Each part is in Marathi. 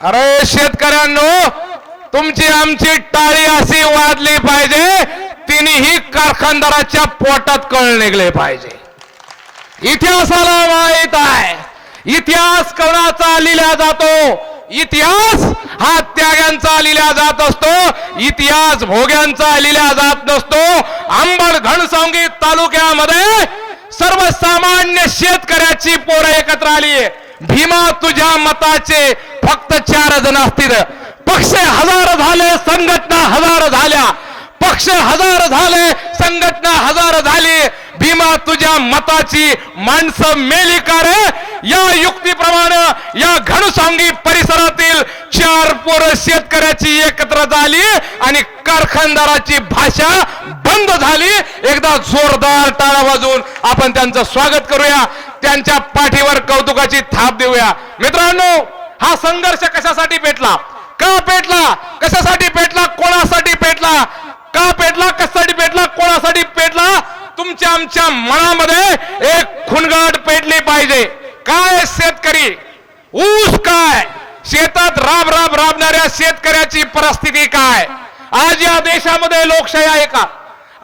अरे शेतकऱ्यांनो, तुमची आमची टाळी अशी वाजली पाहिजे, तिन्ही कारखानदाराच्या पोटात कळ निघले पाहिजे. इतिहासाला माहित आहे, इतिहास कोणाचा लिहिला जातो? इतिहास हा त्यागांचा लिहिला जात असतो, इतिहास भोग्यांचा लिहिला जात नसतो. अंबड घनसावंगी तालुक्यामध्ये सर्वसामान्य शेतकऱ्याची पोरं एकत्र आली. भीमा तुझ्या मताचे फक्त 4 जण असतील. पक्ष 1000 झाले, संघटना 1000 झाल्या. पक्ष 1000 झाले, संघटना 1000 झाली. भीमा तुझ्या मताची माणसं मेली का रे? या युक्तीप्रमाणे या घनसावंगी परिसरातील 4 पोरं शेतकऱ्याची एकत्र झाली आणि कारखानदाराची भाषा बंद झाली. एकदा जोरदार टाळ्या वाजवून आपण त्यांचं स्वागत करूया, त्यांच्या पाठीवर कौतुकाची थाप देऊया. मित्रांनो, हा संघर्ष कशासाठी पेटला? का पेटला? कशासाठी पेटला? कोणासाठी पेटला? का पेटला? कशासाठी पेटला? कोणासाठी पेटला? तुमच्या आमच्या मनामध्ये एक खुणगाट पेटली पाहिजे. काय शेतकरी, ऊस काय, शेतात राबणाऱ्या शेतकऱ्याची परिस्थिती काय? आज या देशामध्ये लोकशाही आहे का?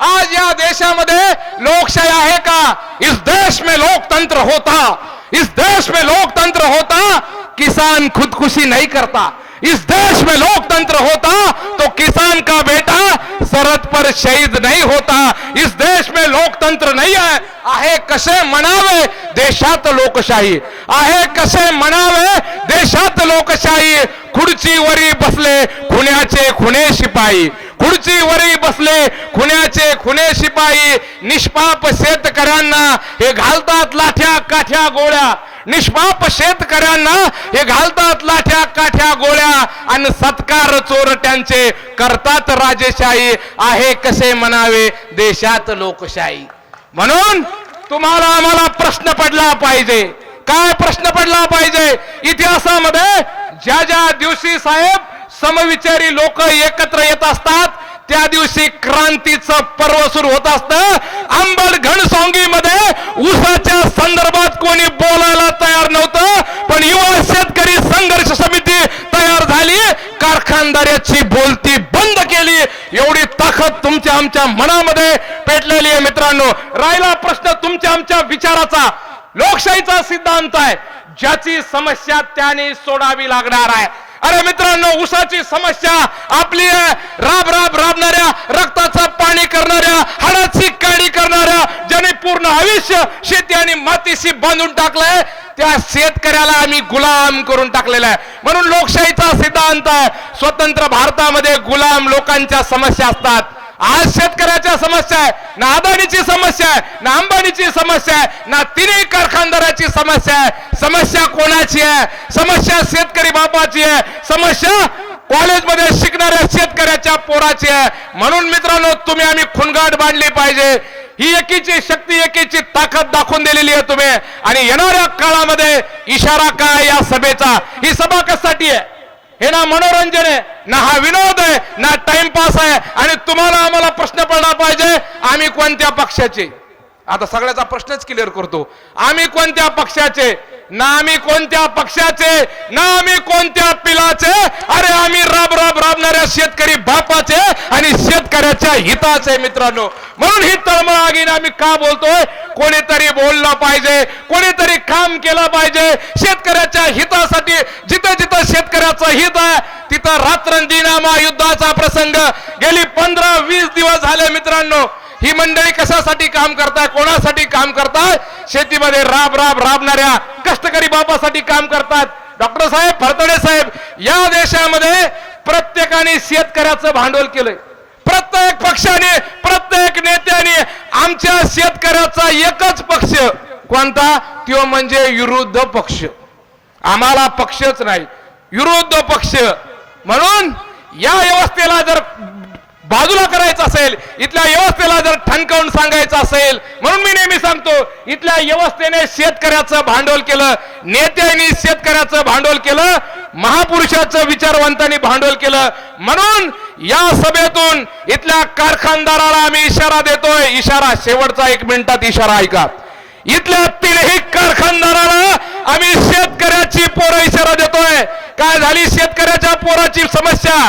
आज या देशामध्ये लोकशाही आहे का? इस देश में लोकतंत्र होता, इस देश में लोकतंत्र होता, किसान खुदकुशी नहीं करता. इस देश में लोकतंत्र होता तो किसान का बेटा सरहद पर शहीद नहीं होता. इस देश में लोकतंत्र नहीं है. आहे कसे म्हणावे देशात लोकशाही, आहे कसे म्हणावे देशात लोकशाही. खुर्चीवरी बसले खुन्याचे खुने शिपाई, खुर्चीवरी बसले खुन्याचे खुने शिपाई. निष्पाप शेतकऱ्यांना हे घालतात लाठ्या काठ्या गोळ्या, निष्पाप शेतकऱ्यांना हे घालतात लाठ्या काठ्या गोळ्या आणि सत्कार चोरट्यांचे करतात राजेशाही. आहे कसे म्हणावे देशात लोकशाही. म्हणून तुम्हाला आम्हाला प्रश्न पडला पाहिजे. काय प्रश्न पडला पाहिजे? इतिहासामध्ये ज्या ज्या दिवशी साहेब समविचारी लोक एकत्र येत असतात, त्या दिवशी क्रांतीचं पर्व सुरू होत असतं. अंबड घनसावंगी मध्ये ऊसाच्या संदर्भात कोणी बोलायला तयार नव्हतं, पण युवा शेतकरी संघर्ष समिती तयार झाली, कारखानदाराची बोलती बंद केली. एवढी ताकद तुमच्या आमच्या मनामध्ये पेटलेली आहे. मित्रांनो, राहिला प्रश्न तुमच्या आमच्या विचाराचा. लोकशाहीचा सिद्धांत आहे, ज्याची समस्या त्याने सोडावी लागणार आहे. अरे मित्रांनो, ऊसाची समस्या आपली आहे. राबणाऱ्या, रक्ताचं पाणी करणाऱ्या, हाडाची काढी करणाऱ्या, ज्याने पूर्ण आयुष्य शेती आणि मातीशी बांधून टाकलंय, त्या शेतकऱ्याला आम्ही गुलाम करून टाकलेला आहे. म्हणून लोकशाहीचा सिद्धांत आहे, स्वतंत्र भारतामध्ये गुलाम लोकांच्या समस्या असतात. आज शेतकऱ्याच्या समस्या आहे, ना अदानीची समस्या आहे, ना अंबानीची समस्या आहे, ना तिन्ही कारखानदाराची समस्या आहे. समस्या कोणाची आहे? समस्या शेतकरी बापाची आहे, समस्या कॉलेजमध्ये शिकणाऱ्या शेतकऱ्याच्या पोराची आहे. म्हणून मित्रांनो, तुम्ही आम्ही खुणगाट बांधली पाहिजे. ही एकीची शक्ती, एकीची ताकद दाखवून दिलेली आहे तुम्ही. आणि येणाऱ्या काळामध्ये इशारा काय या सभेचा? ही सभा कशासाठी आहे? हे ना मनोरंजन आहे, ना हा विनोद आहे, ना टाइमपास आहे. आणि तुम्हाला आम्हाला प्रश्न पडला पाहिजे, आम्ही कोणत्या पक्षाचे? आता सगळ्याचा प्रश्नच क्लिअर करतो. आम्ही कोणत्या पक्षाचे? ना आम्ही कोणत्या पक्षाचे, ना आम्ही कोणत्या पिलाचे. अरे आम्ही राबणाऱ्या शेतकरी बापाचे आणि शेतकऱ्याच्या हिताचे. मित्रांनो, म्हणून ही तळमळ आगीने आम्ही का बोलतोय? कोणीतरी बोललं पाहिजे, कोणीतरी काम केलं पाहिजे शेतकऱ्याच्या हितासाठी. जिथं जिथं शेतकऱ्याचं हित आहे, तिथं रात्रंदिना युद्धाचा प्रसंग गेली 15-20 दिवस झाले. मित्रांनो, ही मंडळी कशासाठी काम करताय? कोणासाठी काम करताय? शेतीमध्ये राबणाऱ्या कष्टकरी बापासाठी काम करतात. डॉक्टर साहेब, फडतडे साहेब, या देशामध्ये प्रत्येकाने शेतकऱ्याचं भांडवल केलंय. प्रत्येक पक्षाने, प्रत्येक नेत्याने आमच्या शेतकऱ्याचा एकच पक्ष कोणता? तो म्हणजे विरोध पक्ष. आम्हाला पक्षच नाही, विरोध पक्ष. म्हणून या व्यवस्थेला जर बाजूला करायचं असेल, इथल्या व्यवस्थेला जर ठणकावून सांगायचं असेल, म्हणून मी नेहमी सांगतो, इथल्या व्यवस्थेने शेतकऱ्याचं भांडवल केलं, नेत्यांनी शेतकऱ्याचं भांडवल केलं, महापुरुषाचं विचारवंतांनी भांडवल केलं. म्हणून या सभेतून इथल्या कारखानदाराला आम्ही इशारा देतोय. इशारा शेवटचा 1 मिनिटात इशारा ऐका. इथल्या तीनही कारखानदाराला आम्ही शेतकऱ्याची पोरं इशारा देतोय. काय झाली शेतकऱ्याच्या पोराची समस्या?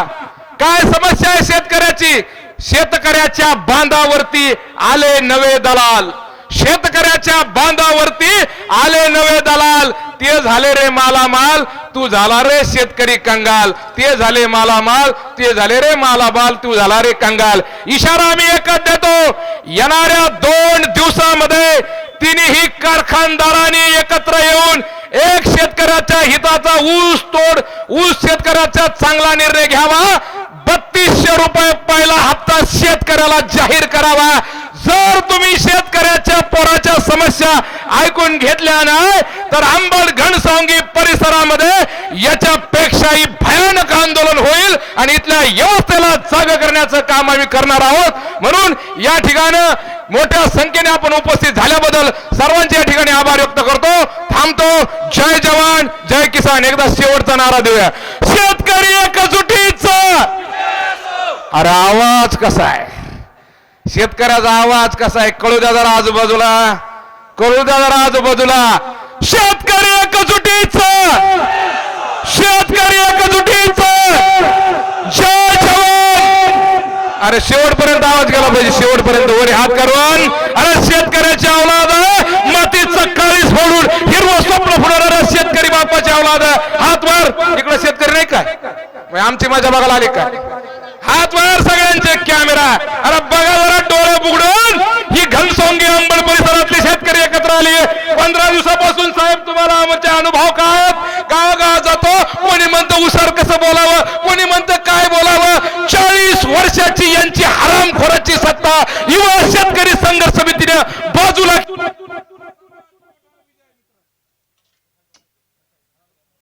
काय समस्या आहे शेतकऱ्याची? शेतकऱ्याच्या बांधावरती आले नवे दलाल, शेतकऱ्याच्या बांधावरती आले नवे दलाल. ते झाले रे मालामाल, तू झाला रे शेतकरी कंगाल. ते झाले मालामाल, ते झाले रे मालामाल, तू झाला रे कंगाल. इशारा आम्ही एकच देतो, येणाऱ्या 2 दिवसामध्ये तिन्ही कारखानदारांनी एकत्र येऊन एक शेतकऱ्याच्या हिताचा ऊस शेतकऱ्याचा चांगला निर्णय घ्यावा. 3200 रुपये पहिला हप्ता शेतकऱ्याला जाहीर करावा. जर तुम्ही शेतकऱ्याच्या पोराच्या समस्या ऐकून घेतल्या नाही तर अंबड घनसावंगी परिसरामध्ये याच्यापेक्षाही भयानक आंदोलन होईल आणि इथल्या व्यवस्थेला जाग करण्याचं काम आम्ही करणार आहोत. म्हणून या ठिकाणी मोठ्या संख्येने आपण उपस्थित झाल्याबद्दल सर्वांचे या ठिकाणी आभार व्यक्त करतो. थांबतो. जय जवान जय किसान. एकदा शेवटचा नारा देऊया, शेतकरी एकजुटीचा. अरे आवाज कसा आहे? शेतकऱ्याचा आवाज कसा आहे? कळू द्या जरा आजूबाजूला, कळू द्या जरा आजूबाजूला. शेतकरी एकजुटीचा, शेतकरी एकजुटीचा. जय जवान. अरे शेवटपर्यंत आवाज गेला पाहिजे, शेवटपर्यंत. वरी हात करून. अरे शेतकऱ्याची अवलाद, मातीचं काळीस फोडून हिरवं स्वप्न फुलवणाऱ्या शेतकरी बापाची अवलाद. हात वर. इकडे शेतकरी नाही काय? आमची मजा बघायला आली का? हात वर सगळ्यांचे कॅमेरा. अरे बघा जरा डोळे बुगडून. ही घनसावंगी अंबड परिसरातले शेतकरी एकत्र आले. 15 दिवसापासून साहेब तुम्हाला आमचे अनुभव काय? गावागाव